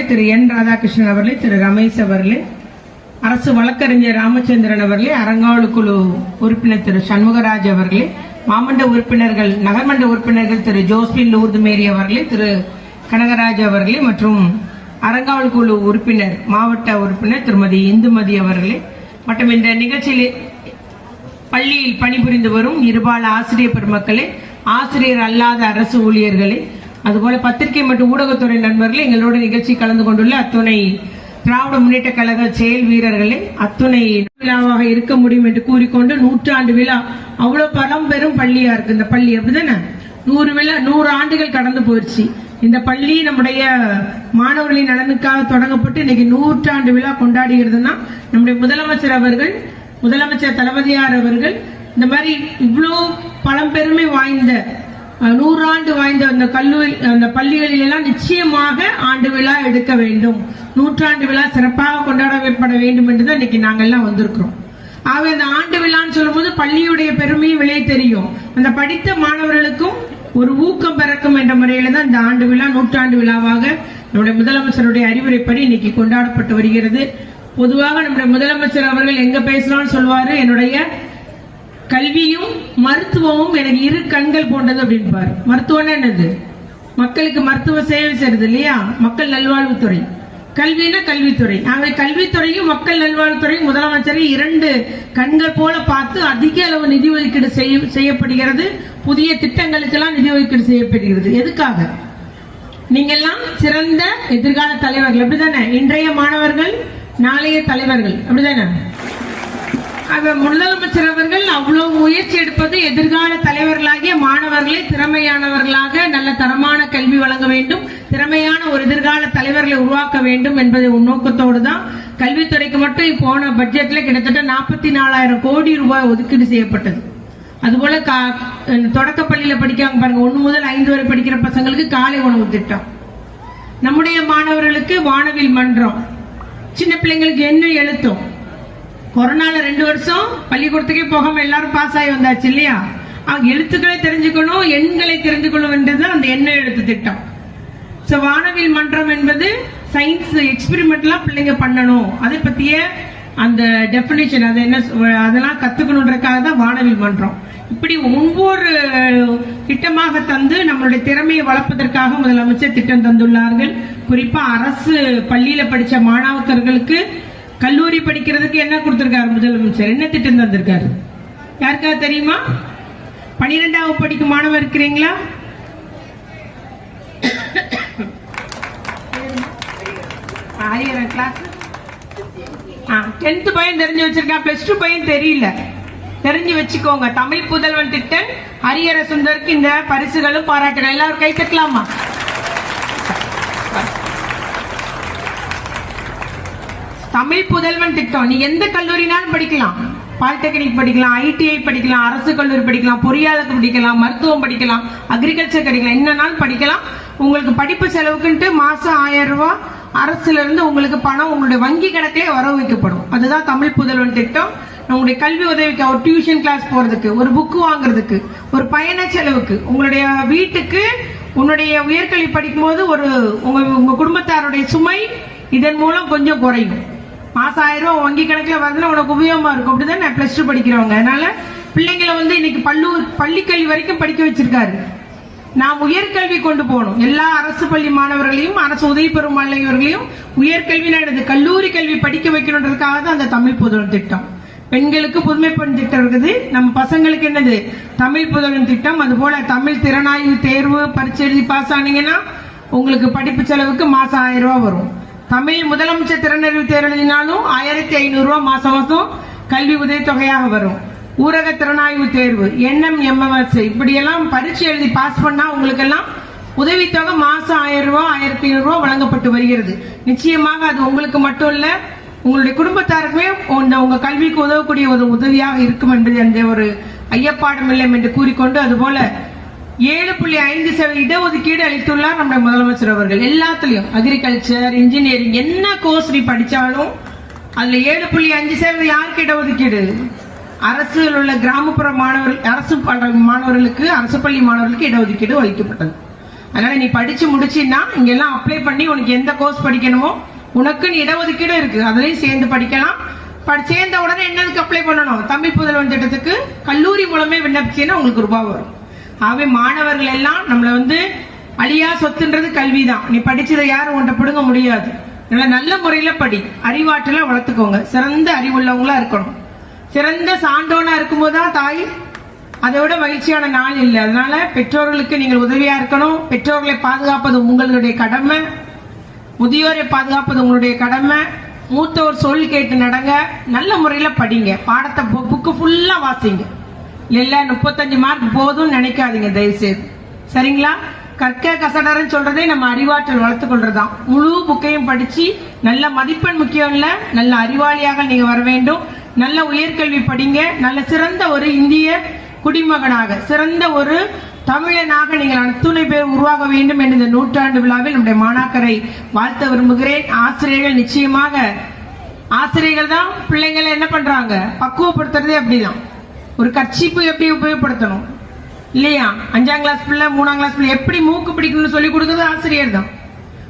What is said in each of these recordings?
திரு என் ராதாகிருஷ்ணன் அவர்களே, திரு ரமேஷ் அவர்களே, அரசு வழக்கறிஞர் ராமச்சந்திரன் அவர்களே, அறங்காவல் குழு உறுப்பினர் திரு சண்முகராஜ் அவர்களே, மாமண்ட உறுப்பினர்கள் நகர்மன்ற உறுப்பினர்கள் திரு ஜோஸ்பின் லூர்து மேரி அவர்களே, திரு கனகராஜ் அவர்களே மற்றும் அறங்காவல் குழு உறுப்பினர் மாவட்ட உறுப்பினர் திருமதி இந்துமதி அவர்களே மற்றும் இந்த நிகழ்ச்சியில் பள்ளியில் பணிபுரிந்து வரும் இருபால ஆசிரியர் பெருமக்களே, ஆசிரியர் அல்லாத அரசு ஊழியர்களே, அதுபோல பத்திரிகை மற்றும் ஊடகத்துறை நண்பர்களே, எங்களோட நிகழ்ச்சி கலந்து கொண்டுள்ள அத்துணை திராவிட முன்னேற்ற கழக செயல் வீரர்களே, அத்துணை விழாவாக இருக்க முடியும் என்று கூறிக்கொண்டு 100 விழா அவ்வளவு பலம் பெரும் பள்ளியா இருக்கு இந்த பள்ளி. அப்படிதானே 100 ஆண்டுகள் கடந்து போயிடுச்சு. இந்த பள்ளி நம்முடைய மாணவர்களின் நலனுக்காக தொடங்கப்பட்டு இன்னைக்கு 100 விழா கொண்டாடுகிறதுனா நம்முடைய முதலமைச்சர் தளபதியார் அவர்கள் இந்த மாதிரி இவ்வளவு பழம்பெருமை வாய்ந்த 100 ஆண்டு வாய்ந்த அந்த பள்ளிகளில் எல்லாம் நிச்சயமாக ஆண்டு விழா எடுக்க வேண்டும், 100 விழா சிறப்பாக கொண்டாடப்பட வேண்டும் என்றுதான் இன்னைக்கு நாங்கள் எல்லாம் வந்திருக்கிறோம். ஆக அந்த ஆண்டு விழான்னு சொல்லும் போது பள்ளியுடைய பெருமையும் விலை தெரியும், அந்த படித்த மாணவர்களுக்கும் ஒரு ஊக்கம் பிறக்கும் என்ற முறையில தான் இந்த ஆண்டு விழா 100 விழாவாக நம்முடைய முதலமைச்சருடைய அறிவுரைப்படி இன்னைக்கு கொண்டாடப்பட்டு வருகிறது. பொதுவாக நம்முடைய முதலமைச்சர் அவர்கள் எங்க பேசலாம்னு சொல்வாரு, என்னுடைய கல்வியும் மருத்துவமும் எனக்கு 2 கண்கள் போன்றது அப்படின்பாரு. மருத்துவம்னா என்னது? மக்களுக்கு மருத்துவ சேவை செய்யறது இல்லையா, மக்கள் நல்வாழ்வுத்துறை. கல்வினா கல்வித்துறை. ஆகவே கல்வித்துறையும் மக்கள் நல்வாழ்வுத்துறையும் முதலமைச்சரை 2 கண்கள் போல பார்த்து அதிக அளவு நிதி ஒதுக்கீடு செய்யப்படுகிறது. புதிய திட்டங்களுக்கெல்லாம் நிதி ஒதுக்கீடு செய்யப்படுகிறது. எதுக்காக? நீங்க எல்லாம் சிறந்த எதிர்கால தலைவர்கள், அப்படிதானே? இன்றைய மாணவர்கள் நாளைய தலைவர்கள், அப்படிதானே? முதலமைச்சர் அவர்கள் அவ்வளவு முயற்சி எடுப்பது எதிர்கால தலைவர்களாகிய மாணவர்களை திறமையானவர்களாக நல்ல தரமான கல்வி வழங்க வேண்டும், திறமையான ஒரு எதிர்கால தலைவர்களை உருவாக்க வேண்டும் என்பதை நோக்கத்தோடு தான் கல்வித்துறைக்கு மட்டும் போன பட்ஜெட்ல கிட்டத்தட்ட 44,000 கோடி ரூபாய் ஒதுக்கீடு செய்யப்பட்டது. அதுபோல தொடக்க பள்ளியில படிக்காம பாருங்க, 1 முதல் 5 வரை படிக்கிற பசங்களுக்கு காலை உணவு திட்டம், நம்முடைய மாணவர்களுக்கு வானவில் மன்றம், சின்ன பிள்ளைங்களுக்கு என்ன எழுத்தும். கொரோனால 2 வருஷம் பள்ளிக்கூடத்துக்கே போகாம எல்லாரும் பாஸ் ஆகி வந்தாச்சு இல்லையா? அவங்க எழுத்துக்களை தெரிஞ்சுக்கணும், எண்களை தெரிஞ்சுக்கணும் என்றது அந்த எண்ண எழுத்து திட்டம். வானவில் மன்றம் என்பது சயின்ஸ் எக்ஸ்பெரிமெண்ட் எல்லாம் பிள்ளைங்க பண்ணணும், அதை பத்திய அந்த டெபினிஷன் அதெல்லாம் கத்துக்கணுன்றதுக்காக தான் வானவில் மன்றம். இப்படி ஒவ்வொரு திட்டமாக தந்து நம்மளுடைய திறமையை வளர்ப்பதற்காக முதலமைச்சர் திட்டம் தந்துள்ளார்கள். குறிப்பா அரசு பள்ளியில படிச்ச மாணவர்களுக்கு கல்லூரி படிக்கிறதுக்கு என்ன கொடுத்திருக்காரு முதலமைச்சர்? என்ன திட்டம் தந்திருக்காரு? யாருக்காவது தெரியுமா? 12வது படிக்கும் மாணவர் இருக்கிறீங்களா? கிளாஸ் 10th பையன் தெரிஞ்சு வச்சிருக்கான், +2 பையன் தெரியல, தெரிஞ்சு வச்சுக்கோங்க. தமிழ் புதல்வன் திட்டம் ஹரிஹர சுந்தருக்கு இந்த பரிசுகளும் பாராட்டுகள். எல்லாரும் கை தட்டலாமா? தமிழ் புதல்வன் திட்டம் நீ எந்த கல்லூரினாலும் படிக்கலாம், பாலிடெக்னிக் படிக்கலாம், ITI படிக்கலாம், அரசு கல்லூரி படிக்கலாம், பொறியாளர் படிக்கலாம், மருத்துவம் படிக்கலாம், அக்ரிகல்ச்சர் படிக்கலாம், என்னன்னாலும் படிக்கலாம். உங்களுக்கு படிப்பு செலவுக்குன்ட்டு மாசம் 1000 ரூபாய் அரசுல இருந்து உங்களுக்கு பணம் உங்களுடைய வங்கி கணக்கிலே வரவு வைக்கப்படும். அதுதான் தமிழ் புதல்வன் திட்டம். உங்களுடைய கல்வி உதவிக்கு, ஒரு டியூஷன் கிளாஸ் போறதுக்கு, ஒரு புக்கு வாங்குறதுக்கு, ஒரு பயண செலவுக்கு, உங்களுடைய வீட்டுக்கு உன்னுடைய உயர்கல்வி படிக்கும் போது உங்க குடும்பத்தாருடைய சுமை இதன் மூலம் கொஞ்சம் குறையும். மாசம் 1000 ரூபாய் வங்கி கணக்குல வரதுல உனக்கு உபயோகமா இருக்கும், அப்படிதான் +2 படிக்கிறவங்க. அதனால பிள்ளைங்களை இன்னைக்கு பள்ளிக்கல்வி வரைக்கும் படிக்க வச்சிருக்காரு. நாம் உயர்கல்வி கொண்டு போகணும். எல்லா அரசு பள்ளி மாணவர்களையும், அரசு உதவி பெறும் மாணவர்களையும் உயர்கல்வி கல்லூரி கல்வி படிக்க வைக்கணுன்றதுக்காக தான் அந்த தமிழ் புதல்வன் திட்டம். பெண்களுக்கு புதுமை பெண் திட்டம் இருக்குது, நம்ம பசங்களுக்கு என்னது தமிழ் புதல்வன் திட்டம். அதுபோல தமிழ் திறனாய்வு தேர்வு பரீட்சை எழுதி பாஸ் ஆனீங்கன்னா உங்களுக்கு படிப்பு செலவுக்கு மாசம் 1000 ரூபாய் வரும். தமிழ் முதலமைச்சர் திறனறிவு தேர்வு எழுதினாலும் 1500 ரூபாய் மாசம் கல்வி உதவித்தொகையாக வரும். ஊரக திறனாய்வு தேர்வு, NMMS இப்படியெல்லாம் பரீட்சை எழுதி பாஸ் பண்ணா உங்களுக்கு எல்லாம் உதவித்தொகை மாசம் 1000 ரூபாய் 1500 ரூபாய் வழங்கப்பட்டு வருகிறது. நிச்சயமாக அது உங்களுக்கு மட்டும் இல்ல, உங்களுடைய குடும்பத்தாருக்குமே உங்க கல்விக்கு உதவக்கூடிய ஒரு உதவியாக இருக்கும் என்பது அந்த ஒரு ஐயப்பாடும் இல்லை என்று கூறிக்கொண்டு, அதுபோல 7.5% இடஒதுக்கீடு அளித்துள்ளார் நம்முடைய முதலமைச்சர் அவர்கள். எல்லாத்துலயும் அக்ரிகல்ச்சர், இன்ஜினியரிங் என்ன கோர்ஸ் நீ படிச்சாலும் அதுல 7.5% யாருக்கு இடஒதுக்கீடு? அரசில் உள்ள கிராமப்புற மாணவர்கள் அரசு பள்ளி மாணவர்களுக்கு இடஒதுக்கீடு அளிக்கப்பட்டது. அதனால நீ படிச்சு முடிச்சின்னா இங்கெல்லாம் அப்ளை பண்ணி உனக்கு எந்த கோர்ஸ் படிக்கணுமோ உனக்குன்னு இடஒதுக்கீடு இருக்கு, அதுலயும் சேர்ந்து படிக்கலாம். சேர்ந்த உடனே என்னதுக்கு அப்ளை பண்ணணும்? தம்பி புதல்வன் திட்டத்துக்கு கல்லூரி மூலமே விண்ணப்பிச்சீங்கன்னா உங்களுக்கு ரூபாய் வரும். ஆகவே மாணவர்கள் எல்லாம் நம்மள அழியா சொத்துன்றது கல்விதான். நீ படிச்சதை யாரும் உன்ட்ட பிடுங்க முடியாது. நல்ல முறையில படி, அறிவாற்றல வளர்த்துக்கோங்க, சிறந்த அறிவுள்ளவங்களா இருக்கணும். சிறந்த சான்றோனா இருக்கும்போதுதான் தாய் அதை விட மகிழ்ச்சியான நாள் இல்லை. அதனால பெற்றோர்களுக்கு நீங்கள் உதவியா இருக்கணும். பெற்றோர்களை பாதுகாப்பது உங்களுடைய கடமை, முதியோரை பாதுகாப்பது உங்களுடைய கடமை. மூத்தோர் சொல் கேட்டு நடங்க, நல்ல முறையில படிங்க, பாடத்தை புக்கு ஃபுல்லா வாசிங்க. இல்ல 35 மார்க் போதும் நினைக்காதீங்க தயவு செய்து, சரிங்களா? கற்க கசடரன்னு சொல்றதே நம்ம அறிவாற்றல் வளர்த்துக் கொள்றதுதான். முழு புக்கையும் படிச்சு நல்ல மதிப்பெண் முக்கியம் இல்ல, நல்ல அறிவாளியாக நீங்க வர வேண்டும். நல்ல உயர்கல்வி படிங்க, நல்ல சிறந்த ஒரு இந்திய குடிமகனாக, சிறந்த ஒரு தமிழனாக நீங்கள் அத்துணை பேர் உருவாக வேண்டும் என்று இந்த நூற்றாண்டு விழாவில் நம்முடைய மாணாக்கரை வாழ்த்த விரும்புகிறேன். ஆசிரியர்கள் நிச்சயமாக, ஆசிரியர்கள் தான் பிள்ளைங்களை என்ன பண்றாங்க, பக்குவப்படுத்துறதே அப்படிதான். ஒரு கர்ச்சீப்பு எப்படி உபயோகப்படுத்தணும் இல்லையா? 5ஆம் கிளாஸ் பிள்ளை 3ஆம் கிளாஸ் பிள்ளை எப்படி மூக்கு பிடிக்கணும்னு சொல்லி கொடுக்கறது ஆசிரியர் தான்.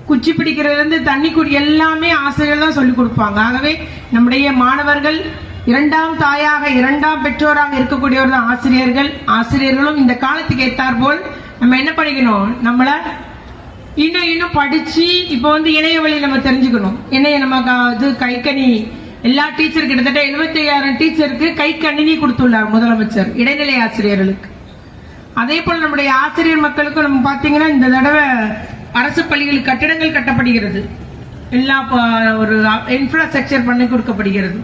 குச்சி பிடிக்கிறதுல இருந்து தண்ணி குடி எல்லாமே ஆசிரியர் தான் சொல்லி கொடுப்பாங்க. ஆகவே நம்முடைய மாணவர்கள் இரண்டாம் தாயாக, இரண்டாம் பெற்றோராக இருக்கக்கூடியவர் தான் ஆசிரியர்கள். ஆசிரியர்களும் இந்த காலத்துக்கு ஏற்றார் போல் நம்ம என்ன படிக்கணும், நம்மள இன்னும் படிச்சு இப்ப இணைய வழி நம்ம தெரிஞ்சுக்கணும். இணைய நம்ம கைக்கணி எல்லா டீச்சர் கிட்டத்தட்ட 75,000 டீச்சருக்கு கை கணினி கொடுத்துள்ளார் முதலமைச்சர் இடைநிலை ஆசிரியர்களுக்கு. அதே போல நம்முடைய ஆசிரியர் மக்களுக்கும் நம்ம பாத்தீங்கன்னா இந்த தடவை அரசு பள்ளிகளில் கட்டிடங்கள் கட்டப்படுகிறது, எல்லா ஒரு இன்ஃப்ராஸ்ட்ரக்சர் பண்ணி கொடுக்கப்படுகிறது,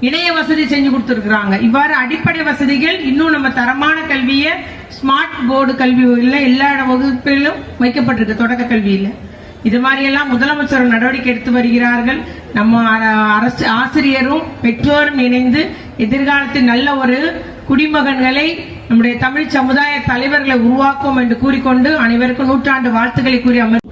இணைய வசதி செஞ்சு கொடுத்திருக்கிறாங்க. இவ்வாறு அடிப்படை வசதிகள் இன்னும் நம்ம தரமான கல்வியை ஸ்மார்ட் போர்டு கல்வி எல்லா வகுப்பிலும் வைக்கப்பட்டிருக்கு தொடக்க கல்வியில. இது மாதிரி எல்லாம் முதலமைச்சர் நடவடிக்கை எடுத்து வருகிறார்கள். நம்ம அரசு ஆசிரியரும் பெற்றோரும் இணைந்து எதிர்காலத்தில் நல்ல ஒரு குடிமகன்களை, நம்முடைய தமிழ் சமுதாய தலைவர்களை உருவாக்கும் என்று கூறிக்கொண்டு அனைவருக்கும் நூற்றாண்டு வாழ்த்துக்களை கூறி அமர்